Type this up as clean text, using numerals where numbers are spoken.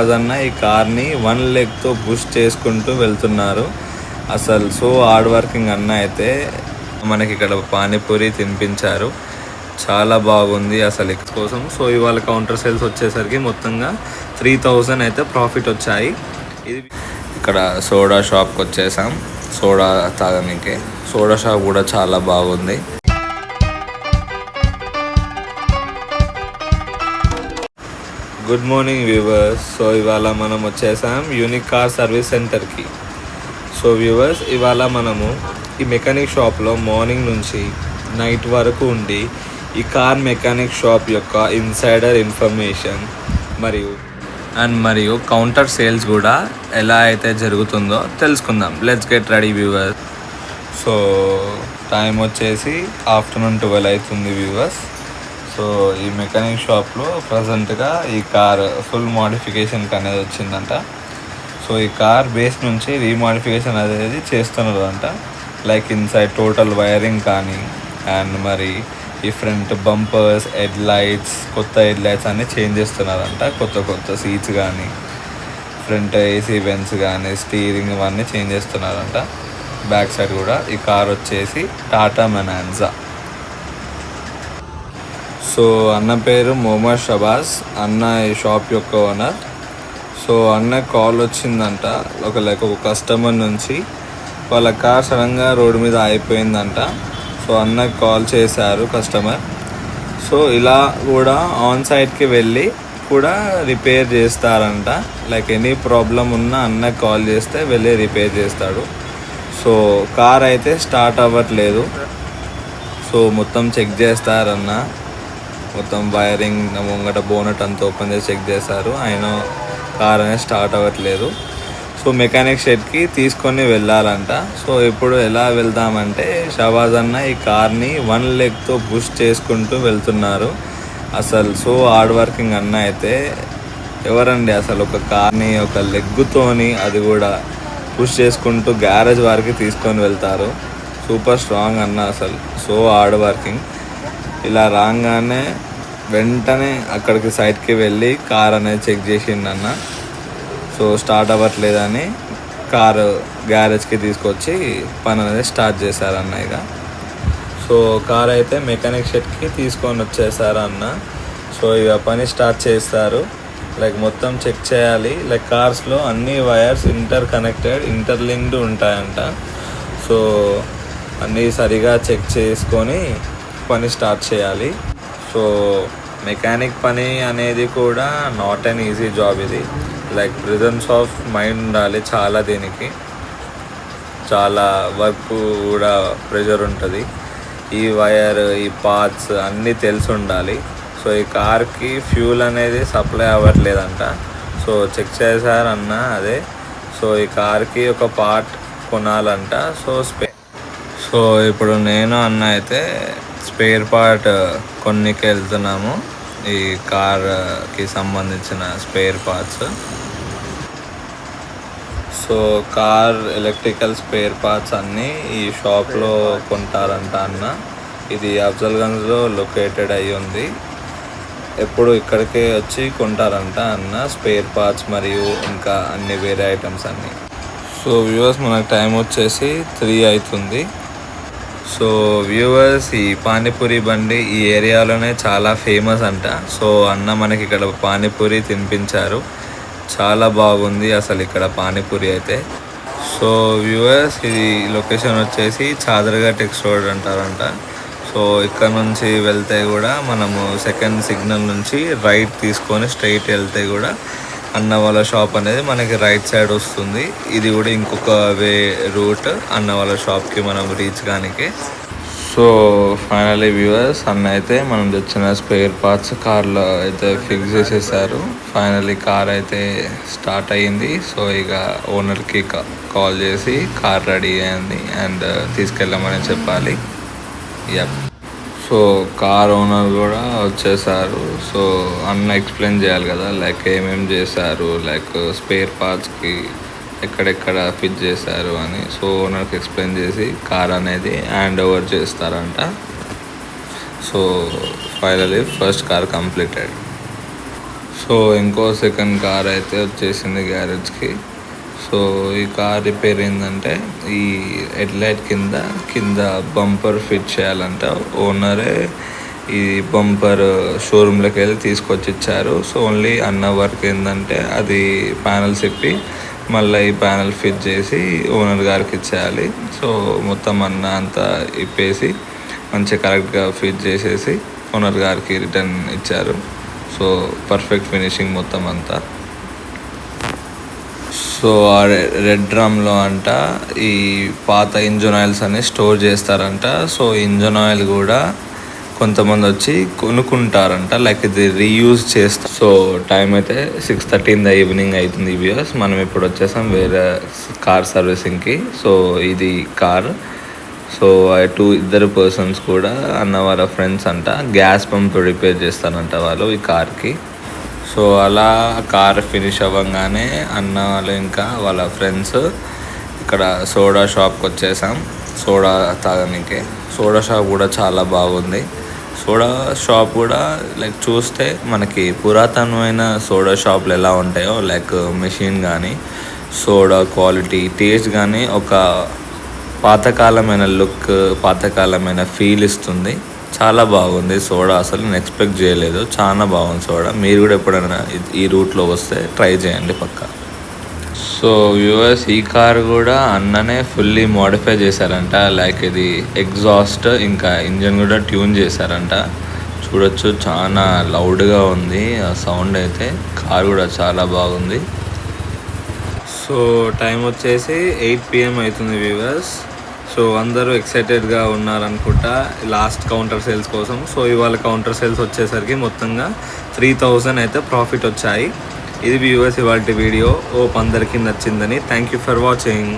అదన్న ఈ కార్ని one లెగ్తో push చేసుకుంటూ వెళ్తున్నారు. అసలు సో హార్డ్ వర్కింగ్ అన్న అయితే మనకి ఇక్కడ పానీపూరి తినిపించారు. చాలా బాగుంది అసలు కోసం. సో ఇవాళ కౌంటర్ సేల్స్ వచ్చేసరికి మొత్తంగా 3000 అయితే ప్రాఫిట్ వచ్చాయి. ఇది ఇక్కడ సోడా షాప్కి వచ్చేసాం. సోడా తాగనీకే. సోడా షాప్ కూడా చాలా బాగుంది. Good morning viewers. సో ఇవాళ మనం వచ్చేసాం యూనిక్ కార్ సర్వీస్ సెంటర్కి. సో వ్యూవర్స్, ఇవాళ మనము ఈ మెకానిక్ షాప్లో మార్నింగ్ నుంచి నైట్ వరకు ఉండి ఈ కార్ మెకానిక్ షాప్ యొక్క ఇన్సైడర్ ఇన్ఫర్మేషన్ మరియు కౌంటర్ సేల్స్ కూడా ఎలా అయితే జరుగుతుందో తెలుసుకుందాం. Let's get ready viewers. So time వచ్చేసి ఆఫ్టర్నూన్ 12 అవుతుంది వ్యూవర్స్. సో ఈ మెకానిక్ షాప్లో ప్రజెంట్గా ఈ కార్ ఫుల్ మోడిఫికేషన్కి అనేది వచ్చిందంట. సో ఈ కార్ బేస్ నుంచి రీమోడిఫికేషన్ అనేది చేస్తున్నారు అంట. లైక్ ఇన్సైడ్ టోటల్ వైరింగ్ కానీ అండ్ మరి ఈ ఫ్రంట్ బంపర్స్, హెడ్ లైట్స్, కొత్త హెడ్ లైట్స్ అన్నీ చేంజ్ చేస్తున్నారంట. కొత్త సీట్స్ కానీ ఫ్రంట్ ఏసీ వెంట్స్ కానీ స్టీరింగ్ ఇవన్నీ చేంజ్ చేస్తున్నారంట. బ్యాక్ సైడ్ కూడా ఈ కార్ వచ్చేసి టాటా మెనాన్జా. సో అన్న పేరు మొహమ్మద్ షబాజ్. అన్న ఈ షాప్ యొక్క ఓనర్. సో అన్న కాల్ వచ్చిందంట ఒక కస్టమర్ నుంచి. వాళ్ళ కార్ సడన్గా రోడ్డు మీద అయిపోయిందంట. సో అన్నకు కాల్ చేశారు కస్టమర్. సో ఇలా కూడా ఆన్ సైట్కి వెళ్ళి కూడా రిపేర్ చేస్తారంట. లైక్ ఎనీ ప్రాబ్లం ఉన్నా అన్నకు కాల్ చేస్తే వెళ్ళి రిపేర్ చేస్తాడు. సో కార్ అయితే స్టార్ట్ అవ్వట్లేదు. సో మొత్తం చెక్ చేస్తారన్న. మొత్తం వైరింగ్ ముంగట బోనట్ అంతా ఓపెన్ చేసి చెక్ చేశారు. ఆయన కార్ అనేది స్టార్ట్ అవ్వట్లేదు. సో మెకానిక్ షెడ్కి తీసుకొని వెళ్ళాలంట. సో ఇప్పుడు ఎలా వెళ్దామంటే షబాజ్ అన్న ఈ కార్ని వన్ లెగ్తో పుష్ చేసుకుంటూ వెళ్తున్నారు. అసలు సో హార్డ్ వర్కింగ్ అన్న అయితే ఎవరండి అసలు ఒక కార్ని ఒక లెగ్గుతోని అది కూడా పుష్ చేసుకుంటూ గ్యారేజ్ వారికి తీసుకొని వెళ్తారు. సూపర్ స్ట్రాంగ్ అన్న అసలు. So hard working. ఇలా రాగానే వెంటనే అక్కడికి సైడ్కి వెళ్ళి కార్ అనేది చెక్ చేసిండన్న. సో స్టార్ట్ అవ్వట్లేదని కారు గ్యారేజ్కి తీసుకొచ్చి పని అనేది స్టార్ట్ చేశారన్న. ఇక సో కార్ అయితే మెకానిక్ షెడ్కి తీసుకొని వచ్చేసారు అన్న. సో ఇక పని స్టార్ట్ చేస్తారు. లైక్ మొత్తం చెక్ చేయాలి. లైక్ కార్స్లో అన్ని వైర్స్ ఇంటర్లింక్డ్ ఉంటాయంట. సో అన్నీ సరిగా చెక్ చేసుకొని పని స్టార్ట్ చేయాలి. సో మెకానిక్ పని అనేది కూడా నాట్ అన్ ఈజీ జాబ్ ఇది. లైక్ ప్రెజెన్స్ ఆఫ్ మైండ్ ఉండాలి చాలా. దీనికి చాలా వర్క్ కూడా ప్రెషర్ ఉంటుంది. ఈ వైర్, ఈ పార్ట్స్ అన్నీ తెలిసి ఉండాలి. సో ఈ కార్కి ఫ్యూల్ అనేది సప్లై అవ్వట్లేదంట. సో చెక్ చేశారన్న అదే. సో ఈ కార్కి ఒక పార్ట్ కొనాలంట. సో ఇప్పుడు నేను అన్న అయితే స్పేర్ పార్ట్ కొన్నికి వెళ్తున్నాము. ఈ కార్కి సంబంధించిన spare parts. So car electrical spare parts అన్నీ ఈ షాప్లో కొంటారంట అన్న. ఇది అఫ్జల్గంజ్లో లొకేటెడ్ అయ్యి ఉంది. ఎప్పుడు ఇక్కడికే వచ్చి కొంటారంట అన్న స్పేర్ పార్ట్స్ మరియు ఇంకా అన్ని వేరే ఐటమ్స్ అన్నీ. సో వ్యూవర్స్, మనకు టైం వచ్చేసి 3 అవుతుంది. సో వ్యూవర్స్, ఈ పానీపూరి బండి ఈ ఏరియాలోనే చాలా ఫేమస్ అంట. సో అన్న మనకి ఇక్కడ పానీపూరి తినిపించారు. చాలా బాగుంది అసలు ఇక్కడ పానీపూరి అయితే. సో వ్యూవర్స్, ఇది లొకేషన్ వచ్చేసి చాదర్ఘాట్ ఎక్స్ రోడ్ అంటారంట. సో ఇక్కడ నుంచి వెళ్తే కూడా మనము సెకండ్ సిగ్నల్ నుంచి రైట్ తీసుకొని స్ట్రైట్ వెళ్తే కూడా అన్న వాళ్ళ షాప్ అనేది మనకి రైట్ సైడ్ వస్తుంది. ఇది కూడా ఇంకొక రూట్ అన్న వాళ్ళ షాప్కి మనం రీచ్ కానికి. సో ఫైనలీ వ్యూవర్స్, అన్న అయితే మనం తెచ్చిన స్పేర్ పార్ట్స్ కార్లో అయితే ఫిక్స్ చేసేసారు. ఫైనలీ కార్ అయితే స్టార్ట్ అయ్యింది. సో ఇక ఓనర్కి కాల్ చేసి కార్ రెడీ అయింది అండ్ తీసుకెళ్ళమని చెప్పాలి. యప్. సో కార్ ఓనర్ కూడా వచ్చేసారు. సో అన్న ఎక్స్ప్లెయిన్ చేయాలి కదా లైక్ ఏమేమి చేశారు, లైక్ స్పేర్ పార్ట్స్కి ఎక్కడెక్కడ ఫిట్ చేశారు అని. సో ఓనర్కి ఎక్స్ప్లెయిన్ చేసి కార్ అనేది హ్యాండ్ ఓవర్ చేస్తారంట. So finally first car completed. So so ఇంకో సెకండ్ కార్ అయితే వచ్చేసింది గ్యారేజ్కి. సో ఈ కార్ రిపేర్ ఏంటంటే ఈ హెడ్లైట్ కింద బంపర్ ఫిట్ చేయాలంట. ఓనరే ఈ బంపర్ షోరూంలోకి వెళ్ళి తీసుకొచ్చి ఇచ్చారు. సో ఓన్లీ అన్న వర్క్ ఏంటంటే అది ప్యానల్స్ ఇప్పి మళ్ళీ ఈ ప్యానల్ ఫిట్ చేసి ఓనర్ గారికి ఇచ్చేయాలి. సో మొత్తం అన్న అంతా ఇప్పేసి మంచిగా కరెక్ట్గా ఫిట్ చేసేసి ఓనర్ గారికి రిటర్న్ ఇచ్చారు. సో పర్ఫెక్ట్ ఫినిషింగ్ మొత్తం అంతా. సో ఆ రెడ్ డ్రమ్లో అంట ఈ పాత ఇంజన్ ఆయిల్స్ అని స్టోర్ చేస్తారంట. సో ఇంజన్ ఆయిల్ కూడా కొంతమంది వచ్చి కొనుక్కుంటారంట, లైక్ ఇది రీయూజ్ చేస్తారు. సో టైం అయితే 6:30 in the evening అవుతుంది వ్యూయర్స్. మనం ఇప్పుడు వచ్చేసాం వేరే కార్ సర్వీసింగ్కి. సో ఇది కార్. సో ఇద్దరు పర్సన్స్ కూడా అన్న వాళ్ళ ఫ్రెండ్స్ అంట. గ్యాస్ పంప్ రిపేర్ చేస్తారంట వాళ్ళు ఈ కార్కి. సో అలా కార్ ఫినిష్ అవ్వగానే అన్న వాళ్ళు ఇంకా వాళ్ళ ఫ్రెండ్స్ ఇక్కడ సోడా షాప్కి వచ్చేసాం సోడా తాగడానికి. సోడా షాప్ కూడా చాలా బాగుంది. సోడా షాప్ కూడా లైక్ చూస్తే మనకి పురాతనమైన సోడా షాప్లు ఎలా ఉంటాయో లైక్ మెషిన్ కానీ సోడా క్వాలిటీ టేస్ట్ కానీ ఒక పాతకాలమైన లుక్ పాతకాలమైన ఫీల్ ఇస్తుంది. చాలా బాగుంది సోడా. అసలు నేను ఎక్స్పెక్ట్ చేయలేదు. చాలా బాగుంది సోడా. మీరు కూడా ఎప్పుడైనా ఈ రూట్లో వస్తే ట్రై చేయండి పక్కా. సో వ్యూవర్స్ ఈ కార్ కూడా అన్ననే ఫుల్లీ మోడిఫై చేశారంట. లైక్ ఇది ఎగ్జాస్ట్ ఇంకా ఇంజన్ కూడా ట్యూన్ చేశారంట. చూడొచ్చు చాలా లౌడ్గా ఉంది ఆ సౌండ్ అయితే. కార్ కూడా చాలా బాగుంది. సో టైం వచ్చేసి 8 PM అవుతుంది వ్యూవర్స్. సో అందరూ ఎక్సైటెడ్గా ఉన్నారనుకుంటా లాస్ట్ కౌంటర్ సేల్స్ కోసం. సో ఇవాళ కౌంటర్ సేల్స్ వచ్చేసరికి మొత్తంగా 3000 అయితే ప్రాఫిట్ వచ్చాయి. ఇది వ్యూవర్స్ ఇవాళ వీడియో. అందరికీ నచ్చిందని. Thank you for watching.